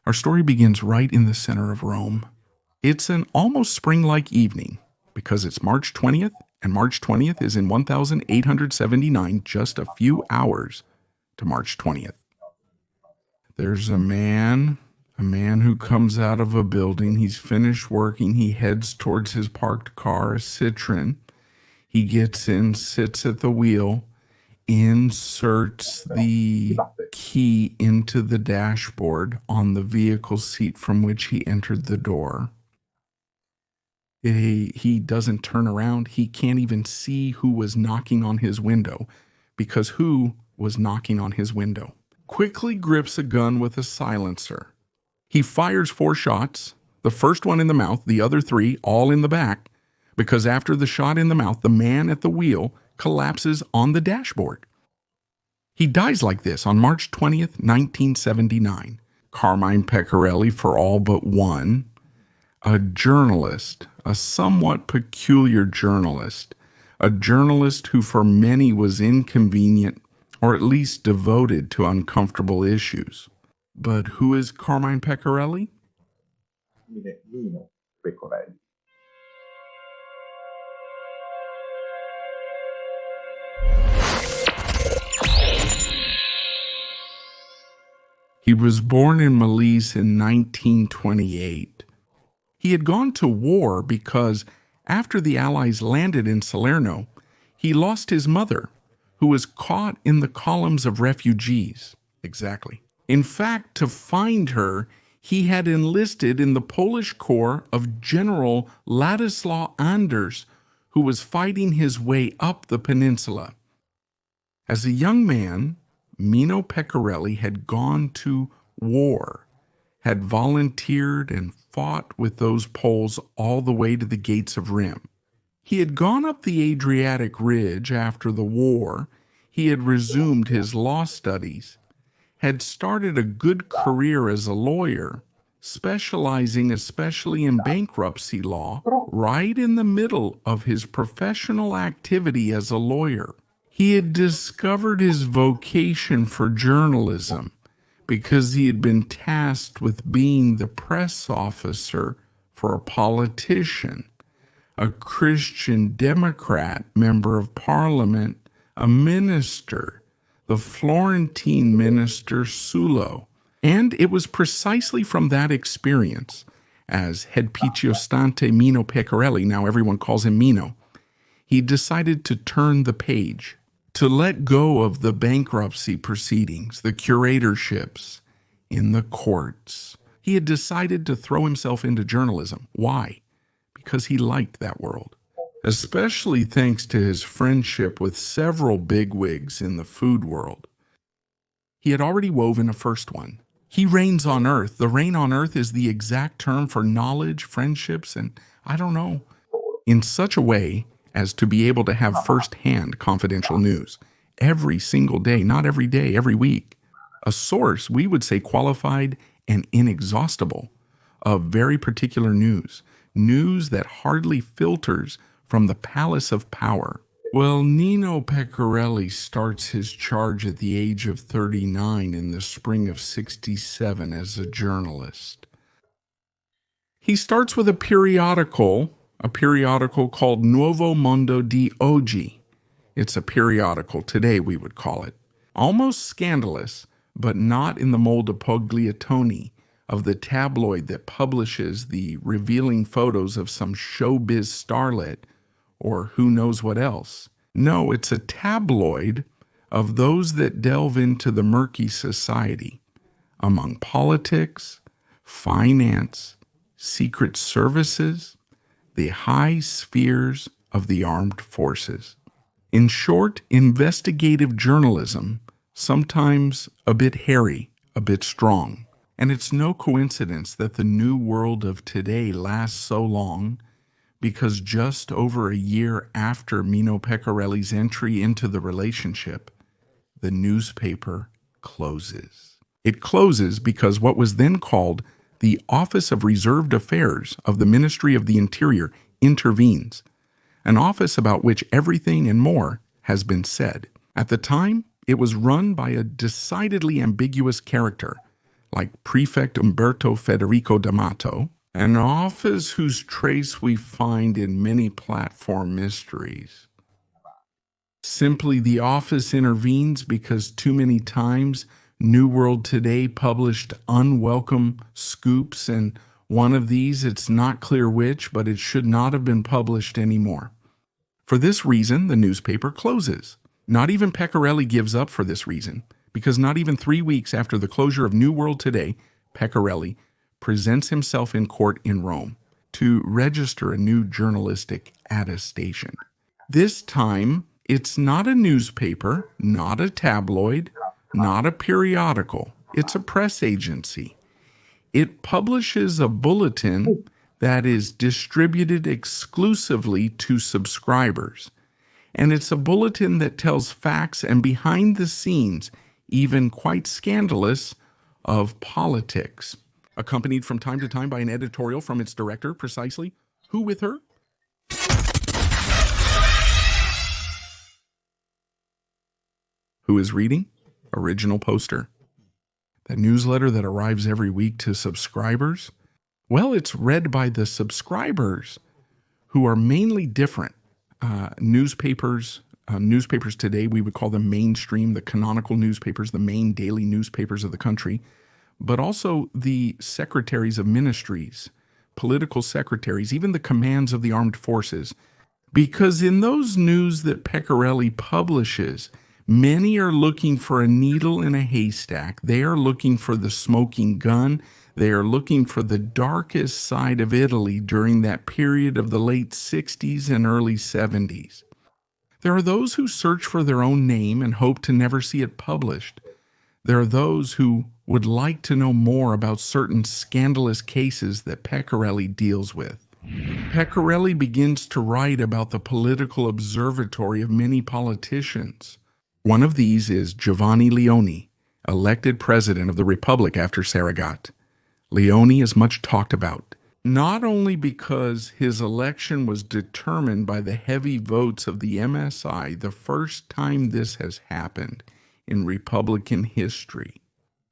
Our story begins right in the center of Rome. It's an almost spring-like evening because it's March 20th, and March 20th is in 1879, just a few hours to March 20th. There's a man who comes out of a building. He's finished working. He heads towards his parked car, a Citroen. He gets in, sits at the wheel, inserts the key into the dashboard on the vehicle seat from which he entered the door. He doesn't turn around. He can't even see who was knocking on his window, because who was knocking on his window? Quickly grips a gun with a silencer. He fires 4 shots, the first one in the mouth, the other 3 all in the back, because after the shot in the mouth, the man at the wheel collapses on the dashboard. He dies like this on March 20th, 1979. Carmine Pecorelli, for all but one, a journalist, a somewhat peculiar journalist, a journalist who for many was inconvenient or at least devoted to uncomfortable issues. But who is Carmine Pecorelli? Nino Pecorelli. He was born in Molise in 1928. He had gone to war because after the Allies landed in Salerno, he lost his mother, who was caught in the columns of refugees. Exactly. In fact, to find her, he had enlisted in the Polish corps of General Ladislaw Anders, who was fighting his way up the peninsula. As a young man, Mino Pecorelli had gone to war, had volunteered and fought with those Poles all the way to the gates of Rome. He had gone up the Adriatic Ridge after the war. He had resumed his law studies, had started a good career as a lawyer, specializing especially in bankruptcy law, right in the middle of his professional activity as a lawyer. He had discovered his vocation for journalism because he had been tasked with being the press officer for a politician, a Christian Democrat member of Parliament, a minister, the Florentine minister Sullo. And it was precisely from that experience, as head Picciostante Mino Pecorelli, now everyone calls him Mino, he decided to turn the page, to let go of the bankruptcy proceedings, the curatorships in the courts. He had decided to throw himself into journalism. Why? Because he liked that world, especially thanks to his friendship with several bigwigs in the food world. He had already woven a first one. He reigns on earth. The reign on earth is the exact term for knowledge, friendships, and in such a way as to be able to have first-hand confidential news every single day, not every day, every week. A source, we would say qualified and inexhaustible, of very particular news that hardly filters from the palace of power. Well, Nino Pecorelli starts his charge at the age of 39 in the spring of 67 as a journalist. He starts with a periodical called Nuovo Mondo di Oggi. It's a periodical today, we would call it. Almost scandalous, but not in the mold of Pogliatoni, of the tabloid that publishes the revealing photos of some showbiz starlet or who knows what else. No, it's a tabloid of those that delve into the murky society among politics, finance, secret services, the high spheres of the armed forces. In short, investigative journalism, sometimes a bit hairy, a bit strong. And it's no coincidence that the new world of today lasts so long, because just over a year after Mino Pecorelli's entry into the relationship, the newspaper closes. It closes because what was then called the Office of Reserved Affairs of the Ministry of the Interior intervenes, an office about which everything and more has been said. At the time, it was run by a decidedly ambiguous character, like Prefect Umberto Federico D'Amato, an office whose trace we find in many platform mysteries. Simply, the office intervenes because too many times New World Today published unwelcome scoops, and one of these, it's not clear which, but it should not have been published anymore. For this reason, the newspaper closes. Not even Pecorelli gives up for this reason, because not even 3 weeks after the closure of New World Today, Pecorelli presents himself in court in Rome to register a new journalistic attestation. This time, it's not a newspaper, not a tabloid, not a periodical. It's a press agency. It publishes a bulletin that is distributed exclusively to subscribers. And it's a bulletin that tells facts and behind the scenes, even quite scandalous, of politics. Accompanied from time to time by an editorial from its director, precisely. Who with her? Who is reading? Original poster. The newsletter that arrives every week to subscribers? Well, it's read by the subscribers, who are mainly different. Newspapers today, we would call them mainstream, the canonical newspapers, the main daily newspapers of the country, but also the secretaries of ministries, political secretaries, even the commands of the armed forces. Because in those news that Pecorelli publishes, many are looking for a needle in a haystack. They are looking for the smoking gun. They are looking for the darkest side of Italy during that period of the late 60s and early 70s. There are those who search for their own name and hope to never see it published. There are those who would like to know more about certain scandalous cases that Pecorelli deals with. Pecorelli begins to write about the political observatory of many politicians. One of these is Giovanni Leone, elected president of the Republic after Saragat. Leone is much talked about, not only because his election was determined by the heavy votes of the MSI, the first time this has happened in Republican history,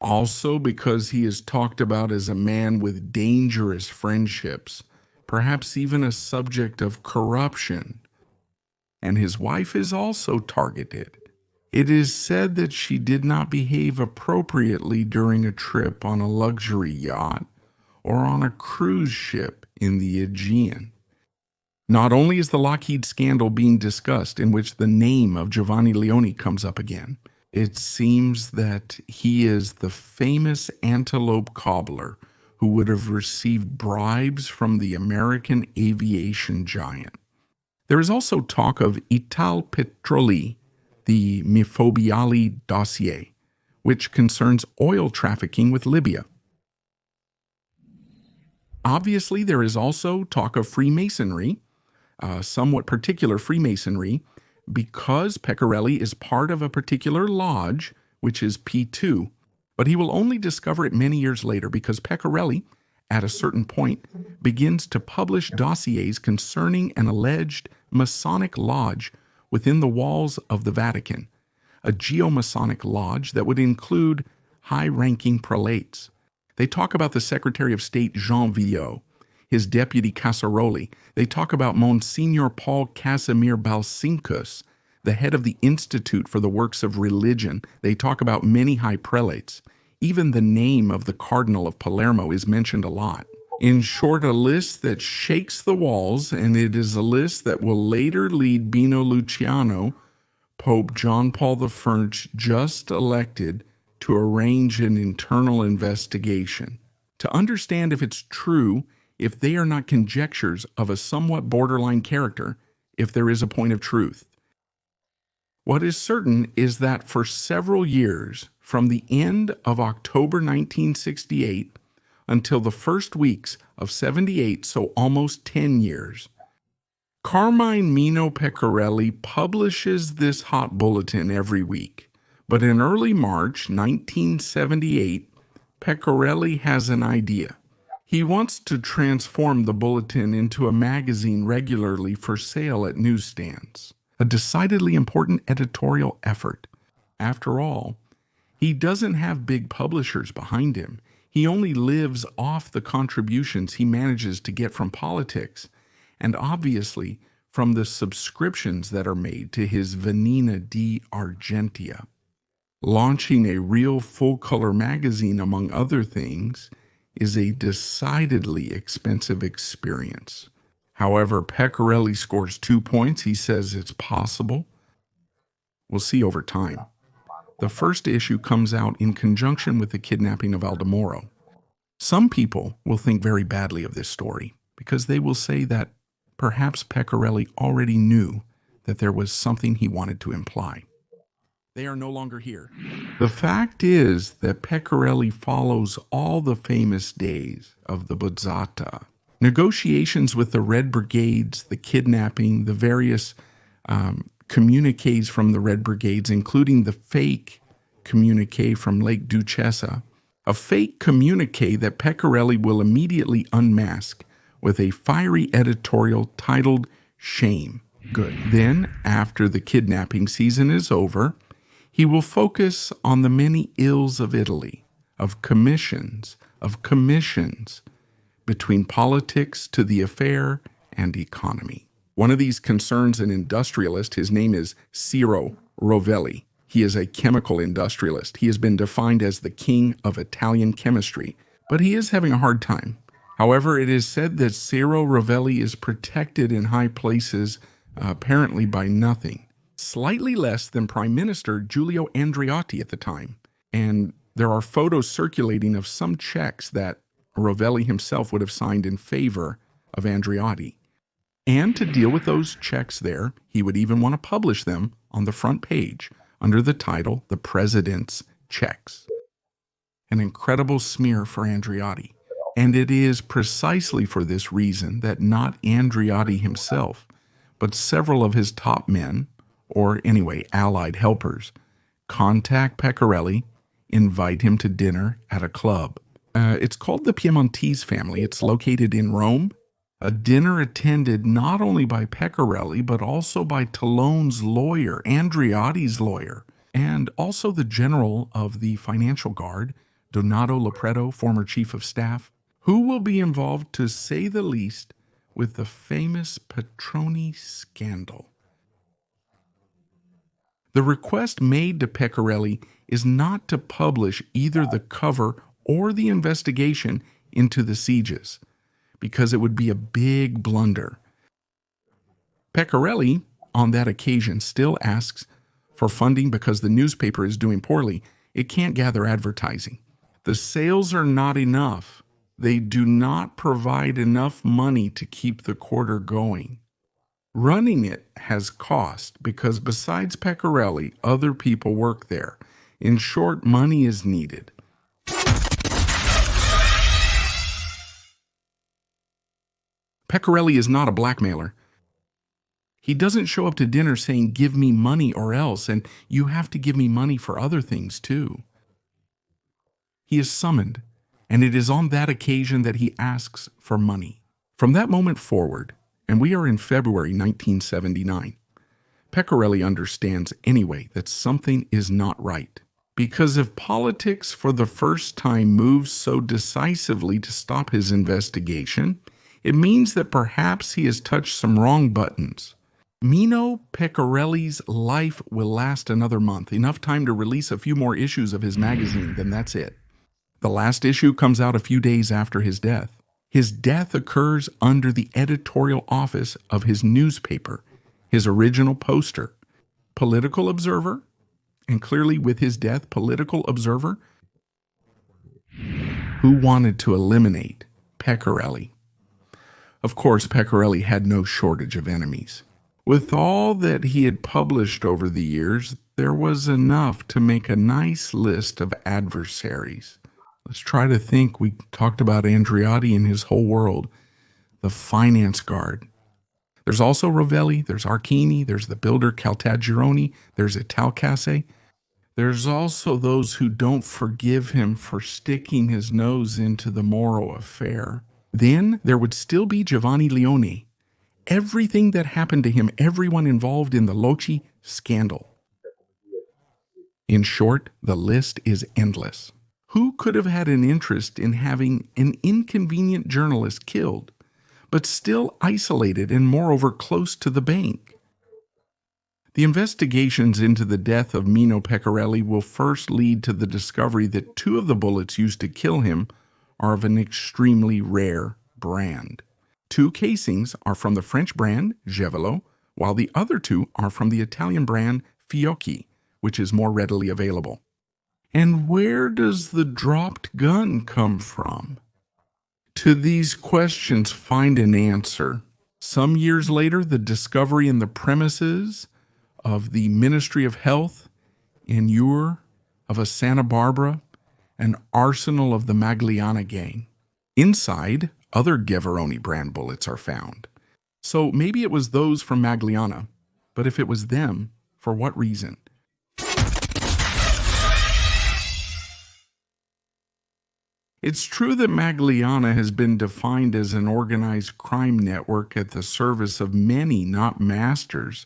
also because he is talked about as a man with dangerous friendships, perhaps even a subject of corruption. And his wife is also targeted. It is said that she did not behave appropriately during a trip on a luxury yacht or on a cruise ship in the Aegean. Not only is the Lockheed scandal being discussed, in which the name of Giovanni Leone comes up again, it seems that he is the famous antelope cobbler who would have received bribes from the American aviation giant. There is also talk of Ital Petroli, the Mifobiali dossier, which concerns oil trafficking with Libya. Obviously, there is also talk of Freemasonry, somewhat particular Freemasonry, because Pecorelli is part of a particular lodge, which is P2, but he will only discover it many years later because Pecorelli, at a certain point, begins to publish dossiers concerning an alleged Masonic lodge within the walls of the Vatican, a geomasonic lodge that would include high-ranking prelates. They talk about the Secretary of State Jean Villot, his deputy Casaroli. They talk about Monsignor Paul Casimir Balsinkus, the head of the Institute for the Works of Religion. They talk about many high prelates. Even the name of the Cardinal of Palermo is mentioned a lot. In short, a list that shakes the walls, and it is a list that will later lead Bino Luciano, Pope John Paul I, just elected, to arrange an internal investigation. To understand if it's true, if they are not conjectures of a somewhat borderline character, if there is a point of truth. What is certain is that for several years, from the end of October 1968 until the first weeks of 78, so almost 10 years, Carmine Mino Pecorelli publishes this hot bulletin every week. But in early March 1978, Pecorelli has an idea. He wants to transform the bulletin into a magazine regularly for sale at newsstands. A decidedly important editorial effort. After all, he doesn't have big publishers behind him. He only lives off the contributions he manages to get from politics, and obviously from the subscriptions that are made to his Venina di Argentia. Launching a real full-color magazine, among other things, is a decidedly expensive experience. However, Pecorelli scores 2 points. He says it's possible. We'll see over time. The first issue comes out in conjunction with the kidnapping of Aldemoro. Some people will think very badly of this story because they will say that perhaps Pecorelli already knew that there was something he wanted to imply. They are no longer here. The fact is that Pecorelli follows all the famous days of the Bozzata. Negotiations with the Red Brigades, the kidnapping, the various communiques from the Red Brigades, including the fake communique from Lake Duchessa, a fake communique that Pecorelli will immediately unmask with a fiery editorial titled Shame. Good. Then, after the kidnapping season is over, he will focus on the many ills of Italy, of commissions, between politics to the affair and economy. One of these concerns an industrialist. His name is Ciro Rovelli. He is a chemical industrialist. He has been defined as the king of Italian chemistry, but he is having a hard time. However, it is said that Ciro Rovelli is protected in high places, apparently by nothing. Slightly less than Prime Minister Giulio Andreotti at the time. And there are photos circulating of some checks that Rovelli himself would have signed in favor of Andreotti. And to deal with those checks there, he would even want to publish them on the front page under the title, The President's Checks. An incredible smear for Andreotti. And it is precisely for this reason that not Andreotti himself, but several of his top men, or anyway, allied helpers, contact Pecorelli, invite him to dinner at a club. It's called the Piemontese family. It's located in Rome. A dinner attended not only by Pecorelli, but also by Tallone's lawyer, Andreotti's lawyer, and also the general of the financial guard, Donato Lopreto, former chief of staff, who will be involved, to say the least, with the famous Petroni scandal. The request made to Pecorelli is not to publish either the cover or the investigation into the sieges, because it would be a big blunder. Pecorelli, on that occasion, still asks for funding because the newspaper is doing poorly. It can't gather advertising. The sales are not enough. They do not provide enough money to keep the quarter going. Running it has cost because besides Pecorelli, other people work there. In short, money is needed. Pecorelli is not a blackmailer. He doesn't show up to dinner saying, "Give me money or else," and "You have to give me money for other things too." He is summoned, and it is on that occasion that he asks for money. From that moment forward, and we are in February 1979, Pecorelli understands anyway that something is not right. Because if politics for the first time moves so decisively to stop his investigation, it means that perhaps he has touched some wrong buttons. Mino Pecorelli's life will last another month, enough time to release a few more issues of his magazine, then that's it. The last issue comes out a few days after his death. His death occurs under the editorial office of his newspaper, his original poster, Political Observer, and clearly with his death, Political Observer, who wanted to eliminate Pecorelli. Of course, Pecorelli had no shortage of enemies. With all that he had published over the years, there was enough to make a nice list of adversaries. Let's try to think. We talked about Andreotti and his whole world. The finance guard. There's also Rovelli, there's Archini, there's the builder Caltagirone, there's Italcase. There's also those who don't forgive him for sticking his nose into the Moro affair. Then there would still be Giovanni Leone. Everything that happened to him, everyone involved in the Loci scandal. In short, the list is endless. Who could have had an interest in having an inconvenient journalist killed, but still isolated and moreover close to the bank? The investigations into the death of Mino Pecorelli will first lead to the discovery that 2 of the bullets used to kill him are of an extremely rare brand. 2 casings are from the French brand Gevelo, while the other 2 are from the Italian brand Fiocchi, which is more readily available. And where does the dropped gun come from? To these questions, find an answer. Some years later, the discovery in the premises of the Ministry of Health in Ur of a Santa Barbara, an arsenal of the Magliana gang. Inside, other Geveroni brand bullets are found. So maybe it was those from Magliana, but if it was them, for what reason? It's true that Magliana has been defined as an organized crime network at the service of many, not masters,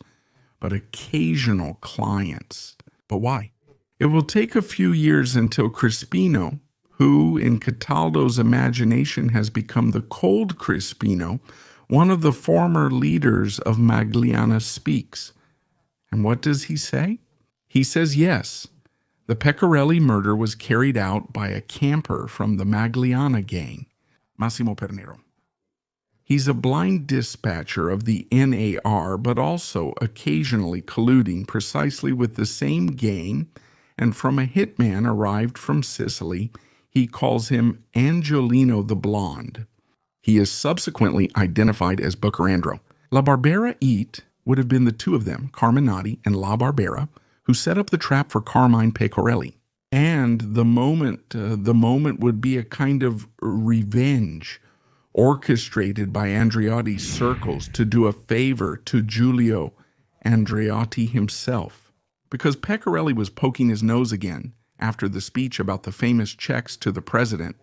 but occasional clients. But why? It will take a few years until Crispino, who in Cataldo's imagination has become the cold Crispino, one of the former leaders of Magliana, speaks. And what does he say? He says yes. The Pecorelli murder was carried out by a camper from the Magliana gang, Massimo Pernero. He's a blind dispatcher of the NAR, but also occasionally colluding precisely with the same gang, and from a hitman arrived from Sicily. He calls him Angiolino the Blonde. He is subsequently identified as Bucarandro. La Barbera Eat would have been the 2 of them, Carminati and La Barbera, who set up the trap for Carmine Pecorelli. And the moment would be a kind of revenge orchestrated by Andreotti's circles to do a favor to Giulio Andreotti himself. Because Pecorelli was poking his nose again after the speech about the famous checks to the president,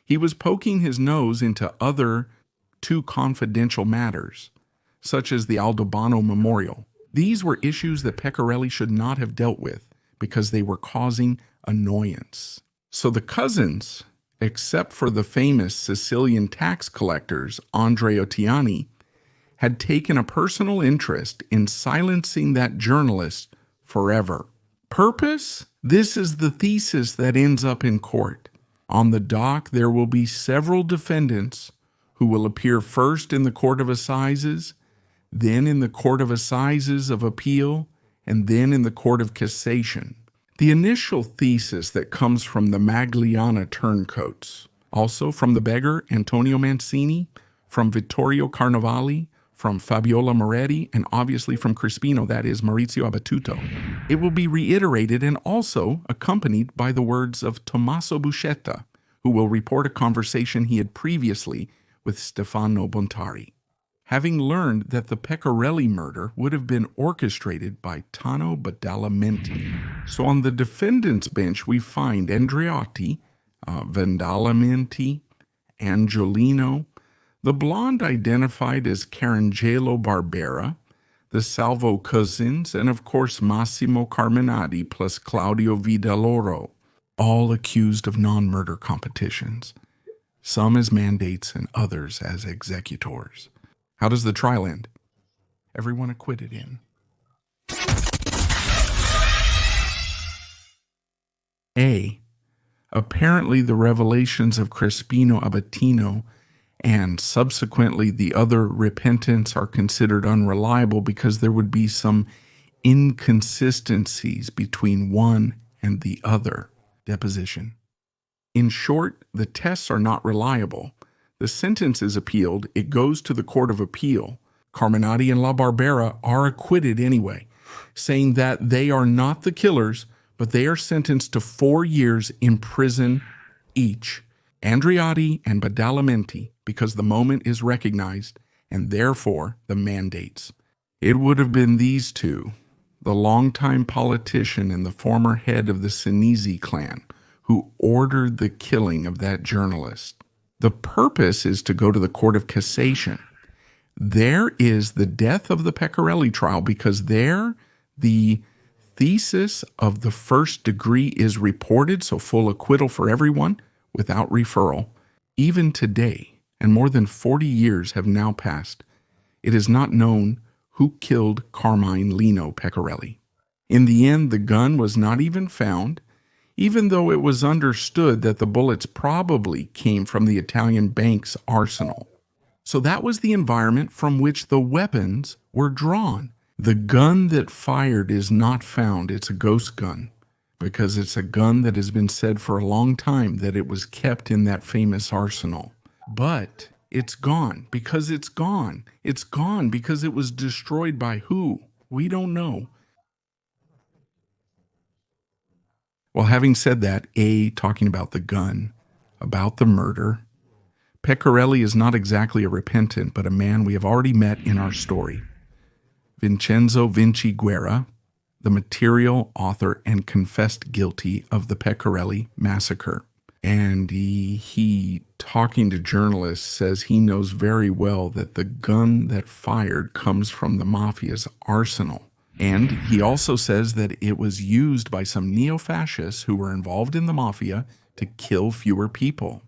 he was poking his nose into other 2 confidential matters, such as the Aldobano Memorial. These were issues that Pecorelli should not have dealt with because they were causing annoyance. So the cousins, except for the famous Sicilian tax collectors Andrea Otiani, had taken a personal interest in silencing that journalist forever. Purpose? This is the thesis that ends up in court. On the dock, there will be several defendants who will appear first in the Court of Assizes, then in the Court of Assizes of Appeal, and then in the Court of Cassation. The initial thesis that comes from the Magliana turncoats, also from the beggar Antonio Mancini, from Vittorio Carnevali, from Fabiola Moretti, and obviously from Crispino, that is Maurizio Abatuto. It will be reiterated and also accompanied by the words of Tommaso Buscetta, who will report a conversation he had previously with Stefano Bontari, having learned that the Pecorelli murder would have been orchestrated by Tano Badalamenti. So on the defendant's bench, we find Andreotti, Vendalamenti, Angiolino, the blonde identified as Carangelo Barbera, the Salvo cousins, and of course Massimo Carminati plus Claudio Vidaloro, all accused of non-murder competitions, some as mandates and others as executors. How does the trial end? Everyone acquitted in. A. Apparently the revelations of Crispino Abatino and subsequently the other repentants are considered unreliable because there would be some inconsistencies between one and the other. Deposition. In short, the tests are not reliable. The sentence is appealed, it goes to the Court of Appeal. Carminati and La Barbera are acquitted anyway, saying that they are not the killers, but they are sentenced to 4 years in prison each. Andreotti and Badalamenti, because the moment is recognized, and therefore the mandates. It would have been these two, the longtime politician and the former head of the Sinisi clan, who ordered the killing of that journalist. The purpose is to go to the Court of Cassation. There is the death of the Pecorelli trial because there the thesis of the first degree is reported, so full acquittal for everyone, without referral. Even today, and more than 40 years have now passed, it is not known who killed Carmine Lino Pecorelli. In the end, the gun was not even found, even though it was understood that the bullets probably came from the Italian bank's arsenal. So that was the environment from which the weapons were drawn. The gun that fired is not found. It's a ghost gun, because it's a gun that has been said for a long time that it was kept in that famous arsenal. But it's gone because it's gone. It's gone because it was destroyed by who? We don't know. Well, having said that, talking about the gun, about the murder, Pecorelli is not exactly a repentant, but a man we have already met in our story. Vincenzo Vinci Guerra, the material author and confessed guilty of the Pecorelli massacre. And he talking to journalists, says he knows very well that the gun that fired comes from the mafia's arsenal. And he also says that it was used by some neo-fascists who were involved in the mafia to kill fewer people.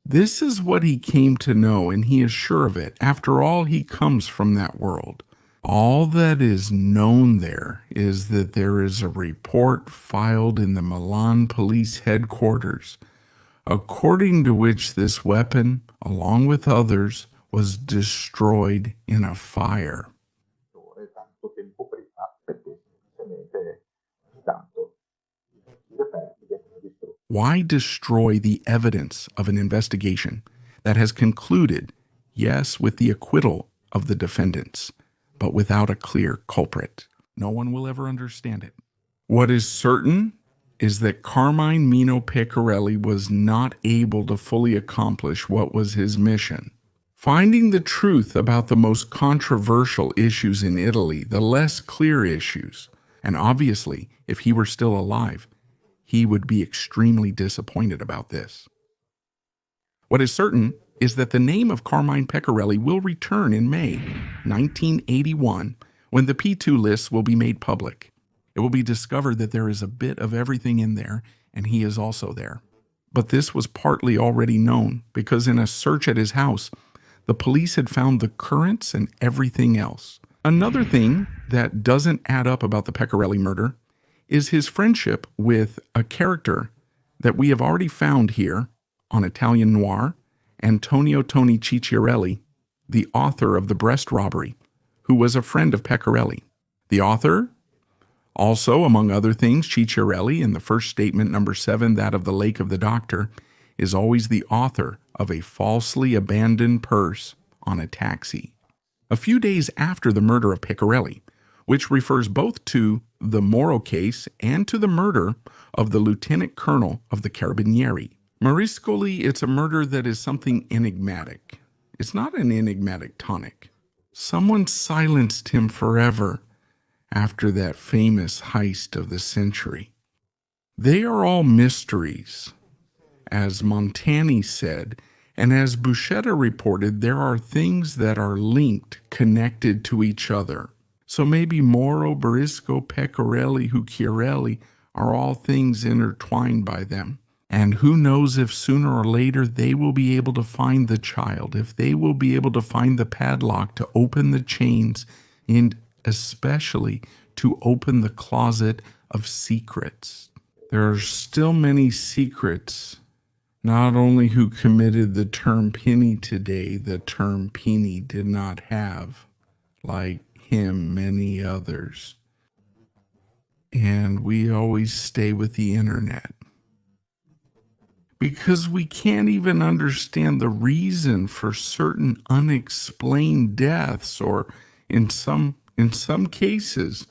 This is what he came to know, and he is sure of it. After all, he comes from that world. All that is known there is that there is a report filed in the Milan police headquarters, according to which this weapon, along with others, was destroyed in a fire. Why destroy the evidence of an investigation that has concluded, yes, with the acquittal of the defendants, but without a clear culprit? No one will ever understand it. What is certain is that Carmine Mino Pecorelli was not able to fully accomplish what was his mission. Finding the truth about the most controversial issues in Italy, the less clear issues, and obviously, if he were still alive, he would be extremely disappointed about this. What is certain is that the name of Carmine Pecorelli will return in May 1981 when the P2 lists will be made public. It will be discovered that there is a bit of everything in there, and he is also there. But this was partly already known because in a search at his house, the police had found the currents and everything else. Another thing that doesn't add up about the Pecorelli murder is his friendship with a character that we have already found here on Italian Noir, Antonio Toni Cicciarelli, the author of the Brest robbery, who was a friend of Pecorelli. The author, also, among other things, Cicciarelli, in the first statement, number 7, that of the Lake of the Doctor, is always the author of a falsely abandoned purse on a taxi. A few days after the murder of Pecorelli, which refers both to the Moro case and to the murder of the lieutenant colonel of the Carabinieri. Moriscoli, it's a murder that is something enigmatic. It's not an enigmatic tonic. Someone silenced him forever after that famous heist of the century. They are all mysteries. As Montani said, and as Buscetta reported, there are things that are linked, connected to each other. So maybe Moro, Barisco, Pecorelli, Chiarelli are all things intertwined by them. And who knows if sooner or later they will be able to find the child, if they will be able to find the padlock to open the chains, and especially to open the closet of secrets. There are still many secrets. Not only who committed the term Pini today, the term Pini did not have, like him, many others. And we always stay with the internet, because we can't even understand the reason for certain unexplained deaths, or in some cases,